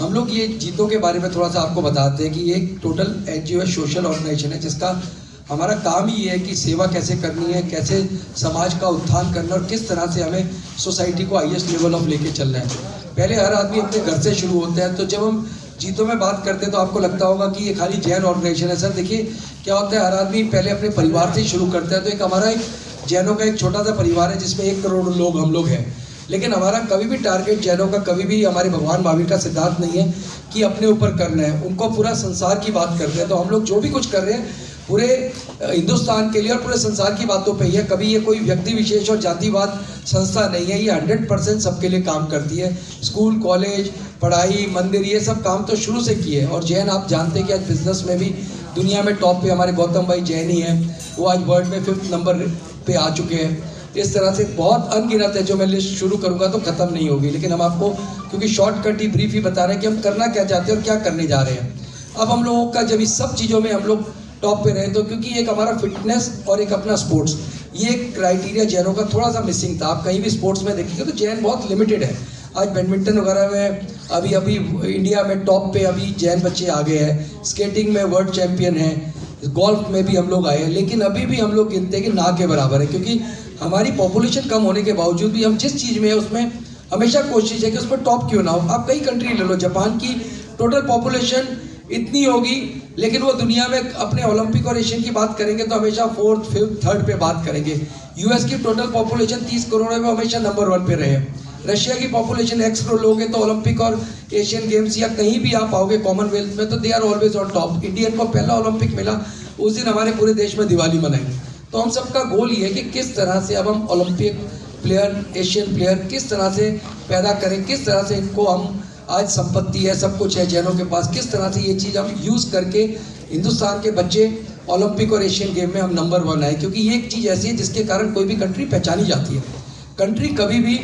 हम लोग ये जीतों के बारे में थोड़ा सा आपको बताते हैं कि ये टोटल एनजीओ है, सोशल ऑर्गेनाइजेशन है, जिसका हमारा काम ही है कि सेवा कैसे करनी है, कैसे समाज का उत्थान करना और किस तरह से हमें सोसाइटी को हाईएस्ट लेवल ऑफ लेके चलना है। पहले हर आदमी अपने घर से शुरू होता है। तो जब हम जीतों में बात करते हैं तो आपको लगता होगा कि ये खाली जैन ऑर्गेनाइजेशन है। सर देखिए क्या होता है, हर आदमी पहले अपने परिवार से ही शुरू करता है। तो एक हमारा एक जैनों का एक छोटा सा परिवार है जिसमें 1 करोड़ लोग हम लोग हैं। लेकिन हमारा कभी भी टारगेट जैनों का, कभी भी हमारे भगवान महावीर का सिद्धांत नहीं है कि अपने ऊपर करना है। उनको पूरा संसार की बात करते हैं। तो हम लोग जो भी कुछ कर रहे हैं पूरे हिंदुस्तान के लिए और पूरे संसार की बातों पे ही है। कभी ये कोई व्यक्ति विशेष और जातिवाद संस्था नहीं है। ये 100% सबके लिए काम करती है। स्कूल, कॉलेज, पढ़ाई, मंदिर, ये सब काम तो शुरू से किए। और जैन आप जानते हैं कि आज बिजनेस में भी दुनिया में टॉप पे हमारे गौतम भाई जैन ही हैं। वो आज वर्ल्ड में 5th नंबर पे आ चुके हैं। इस तरह से बहुत अनगिनत है। जो मैं लिस्ट शुरू करूँगा तो ख़त्म नहीं होगी, लेकिन हम आपको क्योंकि शॉर्टकट ही ब्रीफ ही बता रहे हैं कि हम करना क्या चाहते हैं और क्या करने जा रहे हैं। अब हम लोगों का जब इस सब चीज़ों में हम लोग टॉप पे रहे तो क्योंकि एक हमारा फिटनेस और एक अपना स्पोर्ट्स, ये क्राइटेरिया जैनों का थोड़ा सा मिसिंग था। आप कहीं भी स्पोर्ट्स में देखिए तो जैन बहुत लिमिटेड है। आज बैडमिंटन वगैरह में अभी इंडिया में टॉप पे अभी जैन बच्चे आ गए हैं। स्केटिंग में वर्ल्ड चैंपियन हैं, गोल्फ में भी हम लोग आए हैं। लेकिन अभी भी हम लोग गिनते हैं कि ना के बराबर है, क्योंकि हमारी पॉपुलेशन कम होने के बावजूद भी हम जिस चीज़ में है उसमें हमेशा कोशिश है कि उसमें टॉप क्यों ना हो। आप कई कंट्री ले लो, जापान की टोटल पॉपुलेशन इतनी होगी लेकिन वो दुनिया में अपने ओलंपिक और एशियन की बात करेंगे तो हमेशा 4th, 5th, 3rd पे बात करेंगे। यूएस की टोटल पॉपुलेशन 30 करोड़ है, वो हमेशा नंबर 1 पे रहे। रशिया की पॉपुलेशन X करोड़ लोग हैं, तो ओलंपिक और एशियन गेम्स या कहीं भी आप आओगे कॉमनवेल्थ में तो they are always on top. Indian को पहला ओलंपिक मिला, उस दिन हमारे पूरे देश में दिवाली मनाई। तो हम सबका गोल ये है कि किस तरह से अब हम ओलंपिक प्लेयर, एशियन प्लेयर किस तरह से पैदा करें, किस तरह से इनको हम, आज संपत्ति है, सब कुछ है जैनों के पास, किस तरह से ये चीज़ हम यूज़ करके हिंदुस्तान के बच्चे ओलंपिक और एशियन गेम में हम नंबर 1 आए। क्योंकि ये एक चीज़ ऐसी है जिसके कारण कोई भी कंट्री पहचानी जाती है। कंट्री कभी भी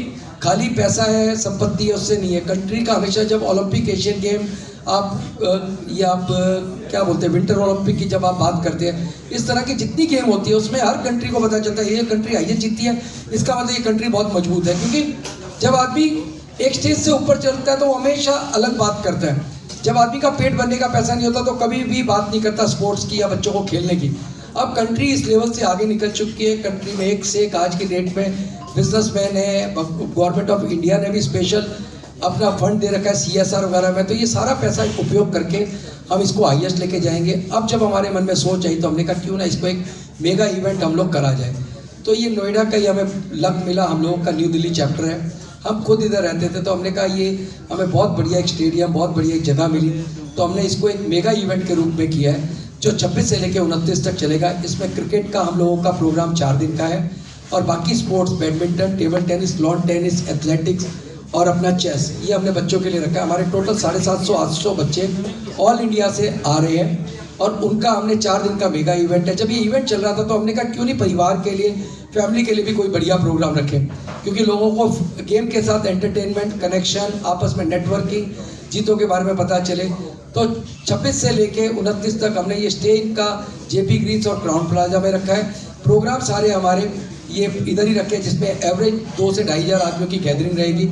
खाली पैसा है, संपत्ति है, उससे नहीं है। कंट्री का हमेशा जब ओलंपिक, एशियन गेम, आप क्या बोलते हैं, विंटर ओलंपिक की जब आप बात करते हैं, इस तरह की जितनी गेम होती है उसमें हर कंट्री को पता चलता है ये कंट्री हाईएस्ट जीतती है, इसका मतलब ये कंट्री बहुत मजबूत है। क्योंकि जब आदमी एक स्टेज से ऊपर चलता है तो वो हमेशा अलग बात करता है। जब आदमी का पेट भरने का पैसा नहीं होता तो कभी भी बात नहीं करता स्पोर्ट्स की या बच्चों को खेलने की। अब कंट्री इस लेवल से आगे निकल चुकी है। कंट्री में एक से एक आज की डेट में बिजनेसमैन है। गवर्नमेंट ऑफ इंडिया ने भी स्पेशल अपना फंड दे रखा है CSR वगैरह में। तो ये सारा पैसा उपयोग करके हम इसको हाईएस्ट लेके जाएंगे। अब जब हमारे मन में सोच आई तो हमने कहा क्यों ना इसको एक मेगा इवेंट हम लोग करा जाए। तो ये नोएडा का ही हमें लक मिला। हम लोगों का न्यू दिल्ली चैप्टर है, हम खुद इधर रहते थे, तो हमने कहा ये हमें बहुत बढ़िया एक स्टेडियम, बहुत बढ़िया एक जगह मिली। तो हमने इसको एक मेगा इवेंट के रूप में किया है जो 26 से लेकर 29 तक चलेगा। इसमें क्रिकेट का हम लोगों का प्रोग्राम 4 दिन का है और बाकी sports, badminton, table tennis, lawn tennis, athletics और अपना चेस, ये हमने बच्चों के लिए रखा है। हमारे टोटल 750-800 बच्चे ऑल इंडिया से आ रहे हैं और उनका हमने 4 दिन का मेगा इवेंट है। जब ये इवेंट चल रहा था तो हमने कहा क्यों नहीं परिवार के लिए, फैमिली के लिए भी कोई बढ़िया प्रोग्राम रखें, क्योंकि लोगों को गेम के साथ एंटरटेनमेंट, कनेक्शन, आपस में नेटवर्किंग, जीतों के बारे में पता चले। तो 26 से लेके 29 तक हमने ये स्टे इनका JP ग्रीन्स और क्राउन प्लाजा में रखा है। प्रोग्राम सारे हमारे ये इधर ही रखे हैं, जिसमें एवरेज 2 से 2,500 आदमियों की गैदरिंग रहेगी,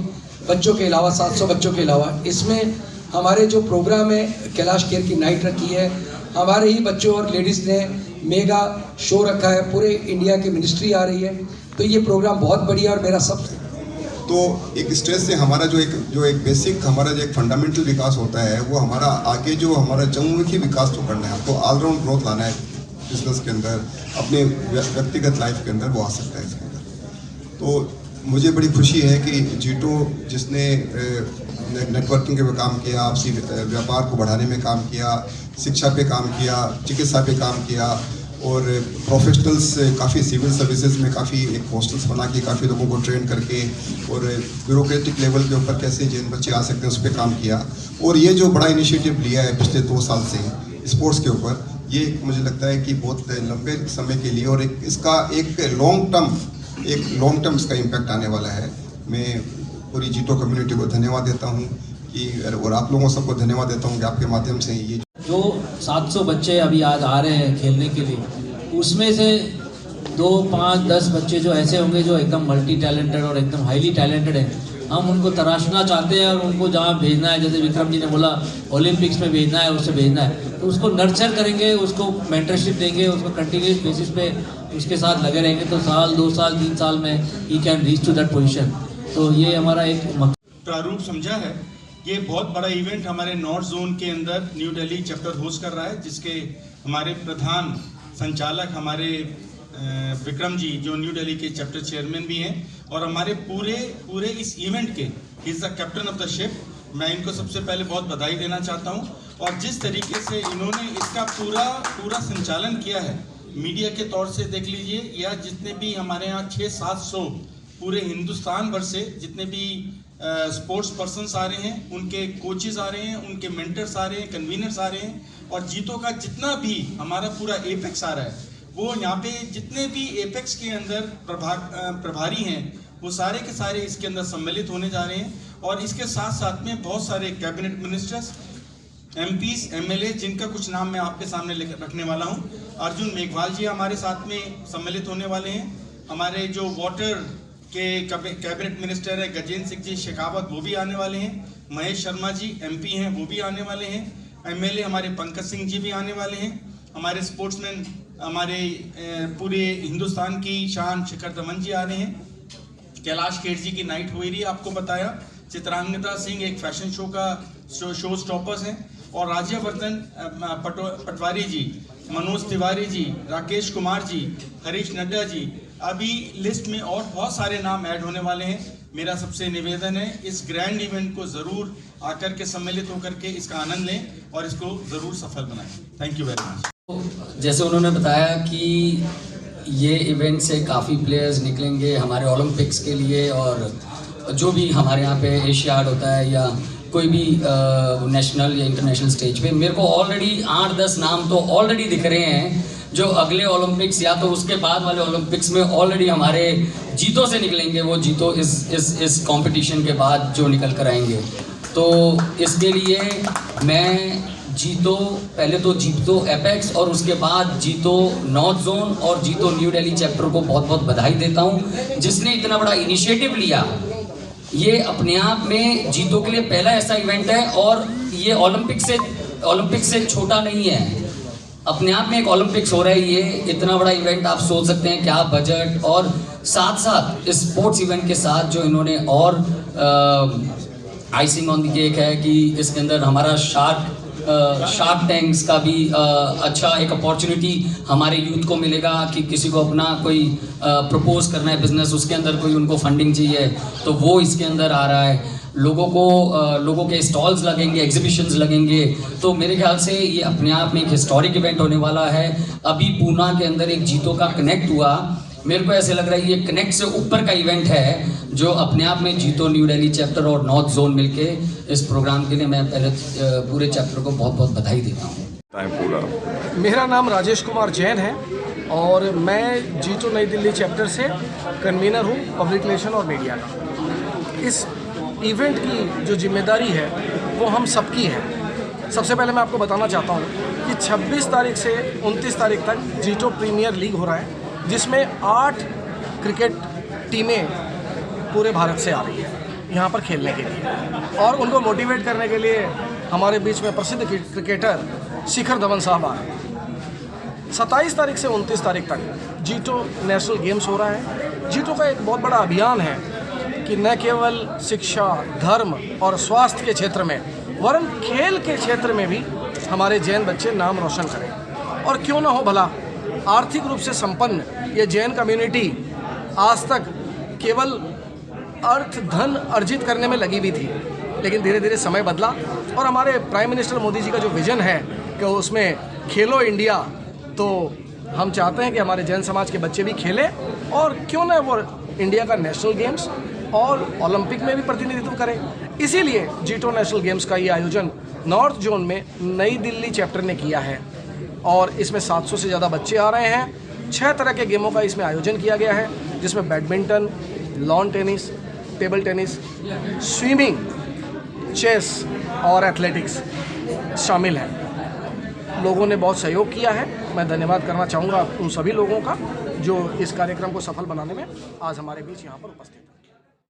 बच्चों के अलावा 700 बच्चों के अलावा। इसमें हमारे जो प्रोग्राम है, कैलाश खेर की नाइट रखी है, हमारे ही बच्चों और लेडीज़ ने मेगा शो रखा है, पूरे इंडिया की मिनिस्ट्री आ रही है। तो ये प्रोग्राम बहुत बढ़िया और मेरा सब तो एक स्टेज से हमारा जो एक बेसिक हमारा जो एक फंडामेंटल विकास होता है वो हमारा आगे जो हमारा चहुमुखी विकास तो करना है, आपको ऑलराउंड ग्रोथ लाना है बिजनेस के अंदर, अपने व्यक्तिगत लाइफ के अंदर, वो आ सकता है इसके अंदर। तो मुझे बड़ी खुशी है कि जीटो जिसने नेटवर्किंग पे काम किया, आपसी व्यापार को बढ़ाने में काम किया, शिक्षा पे काम किया, चिकित्सा पे काम किया और प्रोफेशनल्स काफ़ी सिविल सर्विसेज में काफ़ी एक हॉस्टल्स बना के काफ़ी लोगों को ट्रेन करके और ब्यूरोक्रेटिक लेवल के ऊपर कैसे जैन बच्चे आ सकते हैं उस पर काम किया। और ये जो बड़ा इनिशिएटिव लिया है पिछले 2 साल से स्पोर्ट्स के ऊपर, ये मुझे लगता है कि बहुत लंबे समय के लिए और इसका एक लॉन्ग टर्म इसका इम्पैक्ट आने वाला है। मैं पूरी जीटो कम्युनिटी को धन्यवाद देता हूँ कि और आप लोगों सबको धन्यवाद देता हूँ कि आपके माध्यम से ये जो 700 बच्चे अभी आज आ रहे हैं खेलने के लिए, उसमें से 2, 5, 10 बच्चे जो ऐसे होंगे जो एकदम मल्टी टैलेंटेड और एकदम हाईली टैलेंटेड हैं, हम उनको तराशना चाहते हैं और उनको जहाँ भेजना है, जैसे विक्रम जी ने बोला ओलंपिक्स में भेजना है, उससे भेजना है, तो उसको नर्चर करेंगे, उसको मेंटरशिप देंगे, उसको कंटिन्यूस बेसिस पे उसके साथ लगे रहेंगे, तो साल 2 साल 3 साल में ही can reach to that position. तो ये हमारा एक प्रारूप समझा है। ये बहुत बड़ा इवेंट हमारे नॉर्थ जोन के अंदर न्यू दिल्ली चैप्टर होस्ट कर रहा है, जिसके हमारे प्रधान संचालक हमारे विक्रम जी जो न्यू दिल्ली के चैप्टर चेयरमैन भी हैं, और हमारे पूरे इस इवेंट के he is the captain of the ship. मैं इनको सबसे पहले बहुत बधाई देना चाहता हूं, और जिस तरीके से इन्होंने इसका पूरा संचालन किया है, मीडिया के तौर से देख लीजिए, या जितने भी हमारे यहाँ 600-700 पूरे हिंदुस्तान भर से जितने भी स्पोर्ट्स पर्सन्स आ रहे हैं, उनके कोचेस आ रहे हैं, उनके मेंटर्स आ रहे हैं, कन्वीनर्स आ रहे हैं, और जीतो का जितना भी हमारा पूरा एपेक्स आ रहा है, वो यहाँ पे जितने भी एपेक्स के अंदर प्रभारी हैं, वो सारे के सारे इसके अंदर सम्मिलित होने जा रहे हैं। और इसके साथ साथ में बहुत सारे कैबिनेट मिनिस्टर्स, MPs, MLA, जिनका कुछ नाम मैं आपके सामने रखने वाला हूँ। अर्जुन मेघवाल जी हमारे साथ में सम्मिलित होने वाले हैं। हमारे जो वाटर के कैबिनेट मिनिस्टर है गजेंद्र सिंह जी शेखावत, वो भी आने वाले हैं। महेश शर्मा जी MP हैं, वो भी आने वाले हैं। MLA हमारे पंकज सिंह जी भी आने वाले हैं। हमारे स्पोर्ट्समैन, हमारे पूरे हिंदुस्तान की शान शिखर धवन जी आ रहे हैं। कैलाश खेर जी की नाइट हो रही है, आपको बताया। चित्रांगदा सिंह एक फैशन शो का शो स्टॉपर्स हैं, और राज्यवर्धन पटवारी जी, मनोज तिवारी जी, राकेश कुमार जी, हरीश नड्डा जी, अभी लिस्ट में और बहुत सारे नाम ऐड होने वाले हैं। मेरा सबसे निवेदन है, इस ग्रैंड इवेंट को ज़रूर आकर के सम्मिलित होकर के इसका आनंद लें और इसको ज़रूर सफल बनाएं। Thank you very much. जैसे उन्होंने बताया कि ये इवेंट से काफ़ी प्लेयर्स निकलेंगे हमारे ओलंपिक्स के लिए, और जो भी हमारे यहाँ पे एशियाड होता है या कोई भी नेशनल या इंटरनेशनल स्टेज पे, मेरे को ऑलरेडी 8-10 नाम तो ऑलरेडी दिख रहे हैं जो अगले ओलंपिक्स या तो उसके बाद वाले ओलंपिक्स में ऑलरेडी हमारे जीतो से निकलेंगे। वो जीतो इस कंपटीशन के बाद जो निकल कर आएंगे। तो इसके लिए मैं पहले तो जीतो एपेक्स और उसके बाद जीतो नॉर्थ जोन और जीतो न्यू दिल्ली चैप्टर को बहुत बहुत बधाई देता हूँ, जिसने इतना बड़ा इनिशिएटिव लिया। ये अपने आप में जीतो के लिए पहला ऐसा इवेंट है, और ये ओलंपिक से छोटा नहीं है, अपने आप में एक ओलंपिक्स हो रहा है। ये इतना बड़ा इवेंट आप सोच सकते हैं क्या बजट, और साथ साथ इस स्पोर्ट्स इवेंट के साथ जो इन्होंने और आइसिंग ऑन द केक है कि इसके अंदर हमारा शार्क टैंक्स का भी अच्छा एक अपॉर्चुनिटी हमारे यूथ को मिलेगा कि किसी को अपना कोई प्रपोज करना है बिजनेस, उसके अंदर कोई उनको फंडिंग चाहिए तो वो इसके अंदर आ रहा है। लोगों के स्टॉल्स लगेंगे, एग्जीबिशंस लगेंगे। तो मेरे ख्याल से ये अपने आप में एक हिस्टोरिक इवेंट होने वाला है। अभी पूना के अंदर एक जीतो का कनेक्ट हुआ, मेरे को ऐसे लग रहा है ये कनेक्ट से ऊपर का इवेंट है, जो अपने आप में जीतो न्यू दिल्ली चैप्टर और नॉर्थ जोन मिलके इस प्रोग्राम के लिए मैं पहले पूरे चैप्टर को बहुत बहुत बधाई देता हूँ। मेरा नाम राजेश कुमार जैन है और मैं जीतो नई दिल्ली चैप्टर से कन्वीनर हूँ पब्लिक रिलेशन और मीडिया का। इस इवेंट की जो जिम्मेदारी है वो हम सबकी है। सबसे पहले मैं आपको बताना चाहता हूँ कि 26 तारीख से 29 तारीख तक जीतो प्रीमियर लीग हो रहा है, जिसमें 8 क्रिकेट टीमें पूरे भारत से आ रही है यहाँ पर खेलने के लिए, और उनको मोटिवेट करने के लिए हमारे बीच में प्रसिद्ध क्रिकेटर शिखर धवन साहब आ रहे हैं। 27 तारीख से 29 तारीख तक जीतो नेशनल गेम्स हो रहा है। जीतो का एक बहुत बड़ा अभियान है कि न केवल शिक्षा, धर्म और स्वास्थ्य के क्षेत्र में, वरन खेल के क्षेत्र में भी हमारे जैन बच्चे नाम रोशन करें। और क्यों ना हो भला, आर्थिक रूप से संपन्न ये जैन कम्युनिटी आज तक केवल धन अर्जित करने में लगी हुई थी, लेकिन धीरे धीरे समय बदला और हमारे प्राइम मिनिस्टर मोदी जी का जो विजन है कि उसमें खेलो इंडिया, तो हम चाहते हैं कि हमारे जैन समाज के बच्चे भी खेलें, और क्यों ना वो इंडिया का नेशनल गेम्स और ओलंपिक में भी प्रतिनिधित्व करें। इसीलिए जीतो नेशनल गेम्स का ये आयोजन नॉर्थ जोन में नई दिल्ली चैप्टर ने किया है, और इसमें 700 से ज़्यादा बच्चे आ रहे हैं। 6 तरह के गेमों का इसमें आयोजन किया गया है, जिसमें badminton, lawn tennis, table tennis, swimming, chess और एथलेटिक्स शामिल हैं। लोगों ने बहुत सहयोग किया है। मैं धन्यवाद करना चाहूँगा उन सभी लोगों का जो इस कार्यक्रम को सफल बनाने में आज हमारे बीच यहाँ पर उपस्थित हैं।